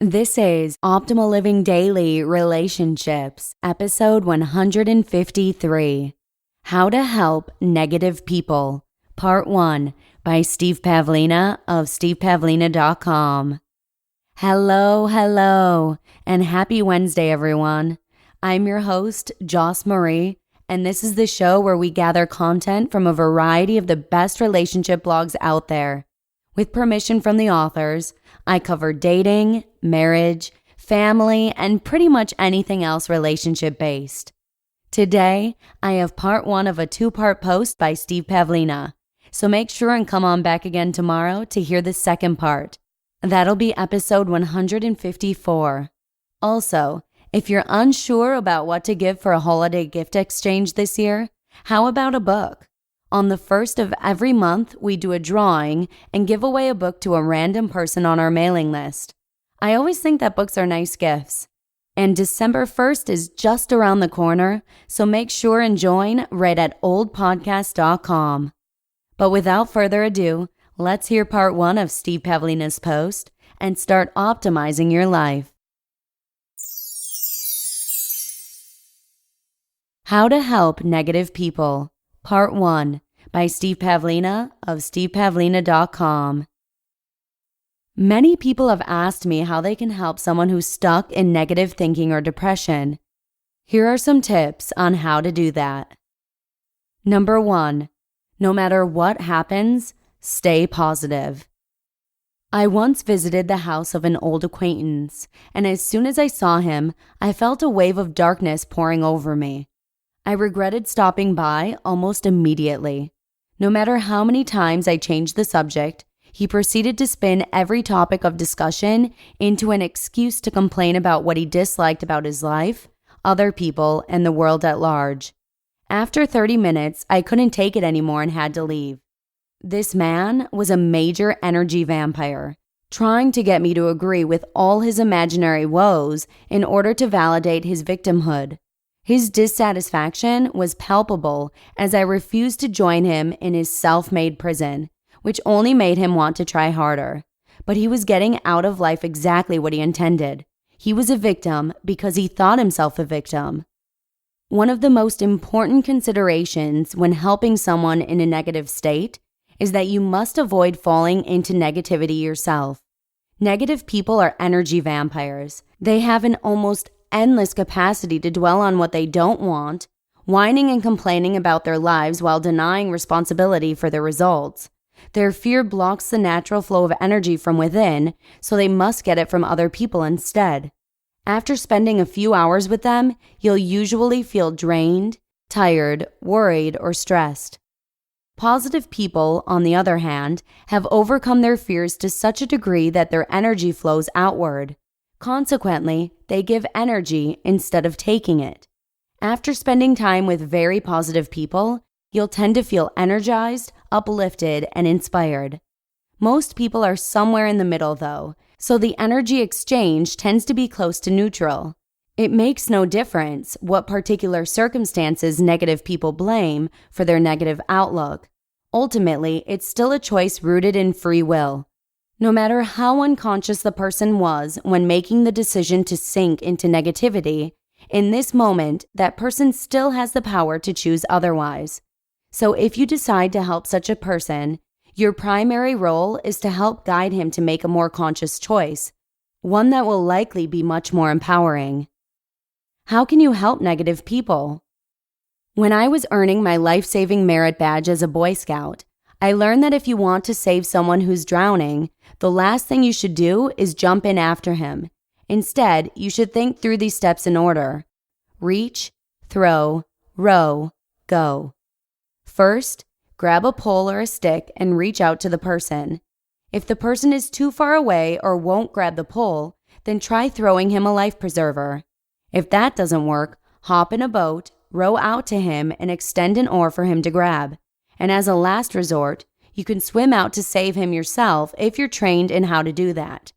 This is Optimal Living Daily Relationships, episode 153, How to Help Negative People, Part 1, by Steve Pavlina of stevepavlina.com. Hello, and happy Wednesday, everyone. I'm your host, Joss Marie, and this is the show where we gather content from a variety of the best relationship blogs out there. With permission from the authors, I cover dating, marriage, family, and pretty much anything else relationship-based. Today, I have part 1 of a 2-part post by Steve Pavlina, so make sure and come on back again tomorrow to hear the second part. That'll be episode 154. Also, if you're unsure about what to give for a holiday gift exchange this year, how about a book? On the first of every month, we do a drawing and give away a book to a random person on our mailing list. I always think that books are nice gifts. And December 1st is just around the corner, so make sure and join right at oldpodcast.com. But without further ado, let's hear part 1 of Steve Pavlina's post and start optimizing your life. How to Help Negative People, Part 1, by Steve Pavlina of stevepavlina.com. Many people have asked me how they can help someone who's stuck in negative thinking or depression. Here are some tips on how to do that. Number 1, no matter what happens, stay positive. I once visited the house of an old acquaintance, and as soon as I saw him, I felt a wave of darkness pouring over me. I regretted stopping by almost immediately. No matter how many times I changed the subject, he proceeded to spin every topic of discussion into an excuse to complain about what he disliked about his life, other people, and the world at large. After 30 minutes, I couldn't take it anymore and had to leave. This man was a major energy vampire, trying to get me to agree with all his imaginary woes in order to validate his victimhood. His dissatisfaction was palpable as I refused to join him in his self-made prison, which only made him want to try harder. But he was getting out of life exactly what he intended. He was a victim because he thought himself a victim. One of the most important considerations when helping someone in a negative state is that you must avoid falling into negativity yourself. Negative people are energy vampires. They have an almost endless capacity to dwell on what they don't want, whining and complaining about their lives while denying responsibility for their results. Their fear blocks the natural flow of energy from within, so they must get it from other people instead. After spending a few hours with them, you'll usually feel drained, tired, worried, or stressed. Positive people, on the other hand, have overcome their fears to such a degree that their energy flows outward. Consequently, they give energy instead of taking it. After spending time with very positive people, you'll tend to feel energized, uplifted, and inspired. Most people are somewhere in the middle, though, so the energy exchange tends to be close to neutral. It makes no difference what particular circumstances negative people blame for their negative outlook. Ultimately, it's still a choice rooted in free will. No matter how unconscious the person was when making the decision to sink into negativity, in this moment, that person still has the power to choose otherwise. So if you decide to help such a person, your primary role is to help guide him to make a more conscious choice, one that will likely be much more empowering. How can you help negative people? When I was earning my life-saving merit badge as a Boy Scout, I learned that if you want to save someone who's drowning, the last thing you should do is jump in after him. Instead, you should think through these steps in order. Reach, throw, row, go. First, grab a pole or a stick and reach out to the person. If the person is too far away or won't grab the pole, then try throwing him a life preserver. If that doesn't work, hop in a boat, row out to him, and extend an oar for him to grab. And as a last resort, you can swim out to save him yourself if you're trained in how to do that.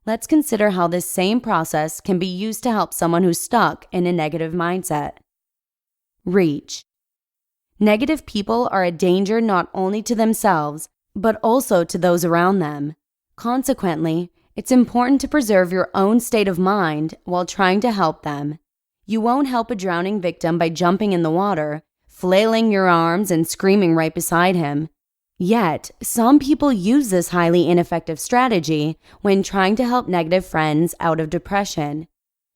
Let's consider how this same process can be used to help someone who's stuck in a negative mindset. Reach. Negative people are a danger not only to themselves, but also to those around them. Consequently, It's important to preserve your own state of mind while trying to help them. You won't help a drowning victim by jumping in the water, flailing your arms, and screaming right beside him. Yet, some people use this highly ineffective strategy when trying to help negative friends out of depression.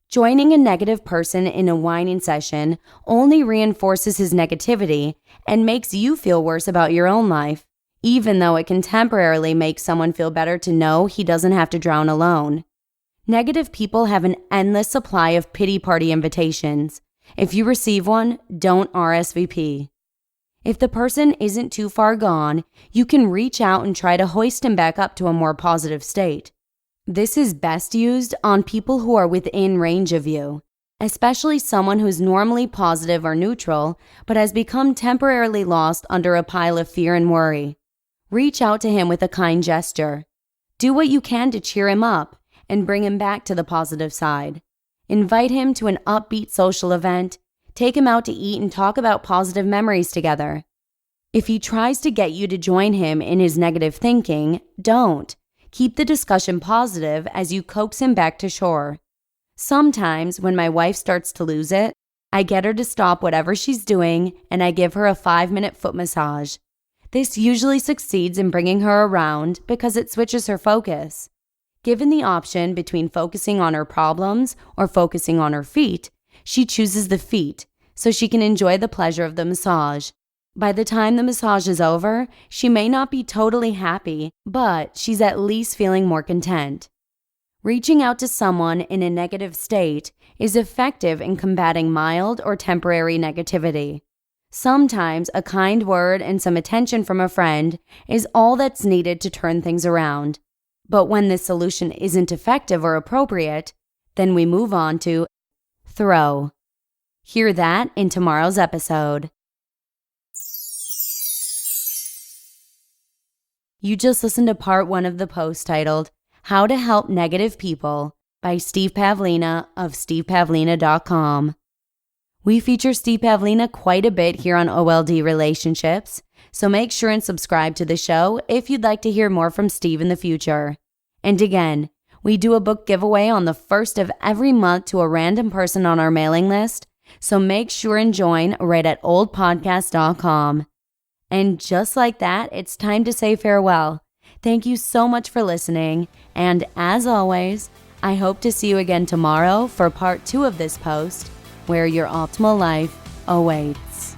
Joining a negative person in a whining session only reinforces his negativity and makes you feel worse about your own life, even though it can temporarily make someone feel better to know he doesn't have to drown alone. Negative people have an endless supply of pity party invitations. If you receive one, don't RSVP. If the person isn't too far gone, you can reach out and try to hoist him back up to a more positive state. This is best used on people who are within range of you, especially someone who's normally positive or neutral but has become temporarily lost under a pile of fear and worry. Reach out to him with a kind gesture. Do what you can to cheer him up and bring him back to the positive side. Invite him to an upbeat social event. Take him out to eat and talk about positive memories together. If he tries to get you to join him in his negative thinking, don't. Keep the discussion positive as you coax him back to shore. Sometimes, when my wife starts to lose it, I get her to stop whatever she's doing and I give her a 5-minute foot massage. This usually succeeds in bringing her around because it switches her focus. Given the option between focusing on her problems or focusing on her feet, she chooses the feet so she can enjoy the pleasure of the massage. By the time the massage is over, she may not be totally happy, but she's at least feeling more content. Reaching out to someone in a negative state is effective in combating mild or temporary negativity. Sometimes a kind word and some attention from a friend is all that's needed to turn things around. But when this solution isn't effective or appropriate, then we move on to throw. Hear that in tomorrow's episode. You just listened to part 1 of the post titled, How to Help Negative People by Steve Pavlina of stevepavlina.com. We feature Steve Pavlina quite a bit here on OLD Relationships, so make sure and subscribe to the show if you'd like to hear more from Steve in the future. And again, we do a book giveaway on the 1st of every month to a random person on our mailing list, so make sure and join right at oldpodcast.com. And just like that, it's time to say farewell. Thank you so much for listening, and as always, I hope to see you again tomorrow for part 2 of this post, where your optimal life awaits.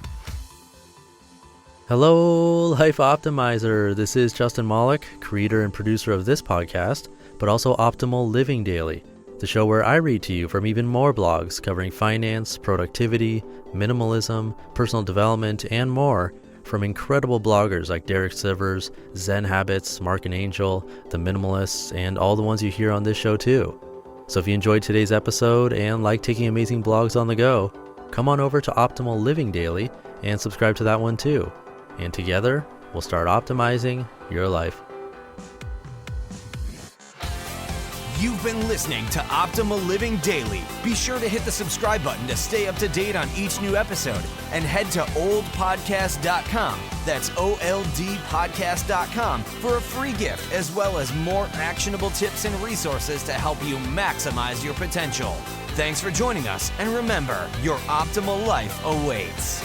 Hello, Life Optimizer. This is Justin Malik, creator and producer of this podcast, but also Optimal Living Daily, the show where I read to you from even more blogs covering finance, productivity, minimalism, personal development, and more from incredible bloggers like Derek Sivers, Zen Habits, Mark and Angel, The Minimalists, and all the ones you hear on this show too. So if you enjoyed today's episode and like taking amazing blogs on the go, come on over to Optimal Living Daily and subscribe to that one too. And together, we'll start optimizing your life. You've been listening to Optimal Living Daily. Be sure to hit the subscribe button to stay up to date on each new episode and head to oldpodcast.com. That's OLDpodcast.com for a free gift as well as more actionable tips and resources to help you maximize your potential. Thanks for joining us, and remember, your optimal life awaits.